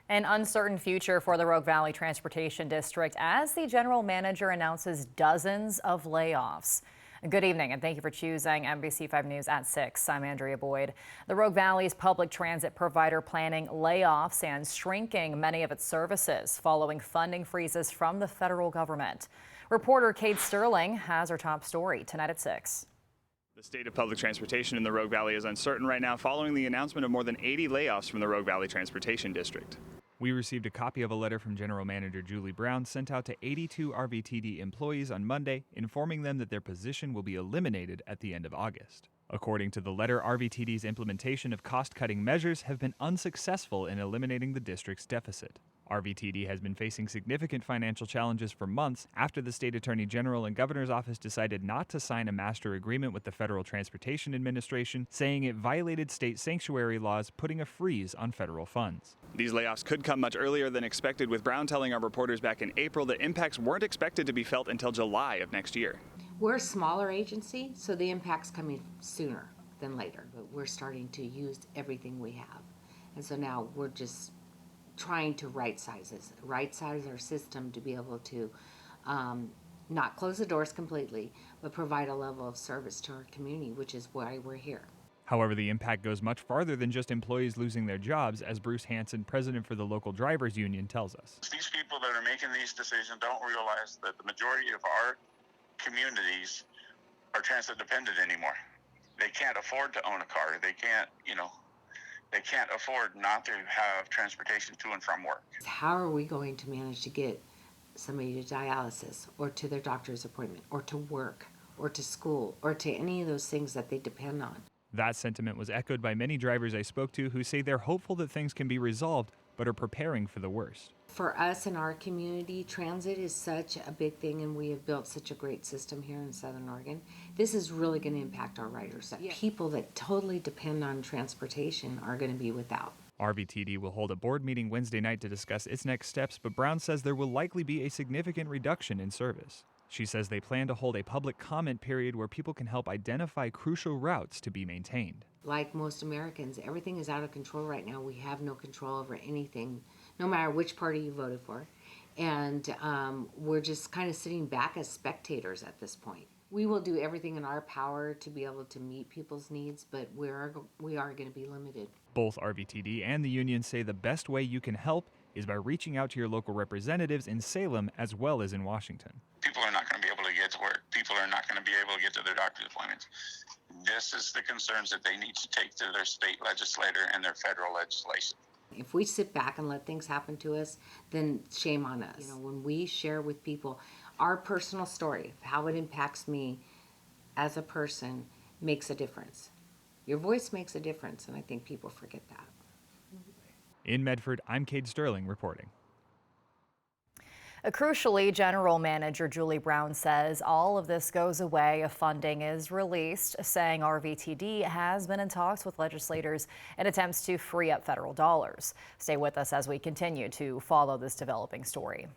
An uncertain future for the Rogue Valley Transportation District as the general manager announces dozens of layoffs. Good evening and thank you for choosing NBC 5 News at 6. I'm Andrea Boyd. The Rogue Valley's public transit provider planning layoffs and shrinking many of its services following funding freezes from the federal government. Reporter Kate Sterling has our top story tonight at 6. The state of public transportation in the Rogue Valley is uncertain right now following the announcement of more than 80 layoffs from the Rogue Valley Transportation District. We received a copy of a letter from General Manager Julie Brown sent out to 82 RVTD employees on Monday, informing them that their position will be eliminated at the end of August. According to the letter, RVTD's implementation of cost-cutting measures have been unsuccessful in eliminating the district's deficit. RVTD has been facing significant financial challenges for months after the state attorney general and governor's office decided not to sign a master agreement with the Federal Transportation Administration, saying it violated state sanctuary laws, putting a freeze on federal funds. These layoffs could come much earlier than expected, with Brown telling our reporters back in April that impacts weren't expected to be felt until July of next year. We're a smaller agency, so the impact's coming sooner than later, but we're starting to use everything we have. And so now we're just trying to right-size our system to be able to not close the doors completely, but provide a level of service to our community, which is why we're here. However, the impact goes much farther than just employees losing their jobs, as Bruce Hansen, president for the local drivers union, tells us. These people that are making these decisions don't realize that the majority of our communities are transit dependent anymore. They can't afford to own a car. They can't, they can't afford not to have transportation to and from work. How are we going to manage to get somebody to dialysis or to their doctor's appointment or to work or to school or to any of those things that they depend on? That sentiment was echoed by many drivers I spoke to who say they're hopeful that things can be resolved, but are preparing for the worst. For us in our community, transit is such a big thing, and we have built such a great system here in Southern Oregon. This is really going to impact our riders. Yeah. People that totally depend on transportation are going to be without. RVTD will hold a board meeting Wednesday night to discuss its next steps, but Brown says there will likely be a significant reduction in service. She says they plan to hold a public comment period where people can help identify crucial routes to be maintained. Like most Americans, everything is out of control right now. We have no control over anything, no matter which party you voted for. And we're just kind of sitting back as spectators at this point. We will do everything in our power to be able to meet people's needs, but we are going to be limited. Both RVTD and the union say the best way you can help is by reaching out to your local representatives in Salem as well as in Washington. People are not going to be able to get to work. People are not going to be able to get to their doctor's appointments. This is the concerns that they need to take to their state legislator and their federal legislation. If we sit back and let things happen to us, then shame on us. When we share with people our personal story, how it impacts me as a person, makes a difference. Your voice makes a difference, and I think people forget that. In Medford, I'm Kate Sterling reporting. Crucially, General Manager Julie Brown says all of this goes away if funding is released, saying RVTD has been in talks with legislators in attempts to free up federal dollars. Stay with us as we continue to follow this developing story.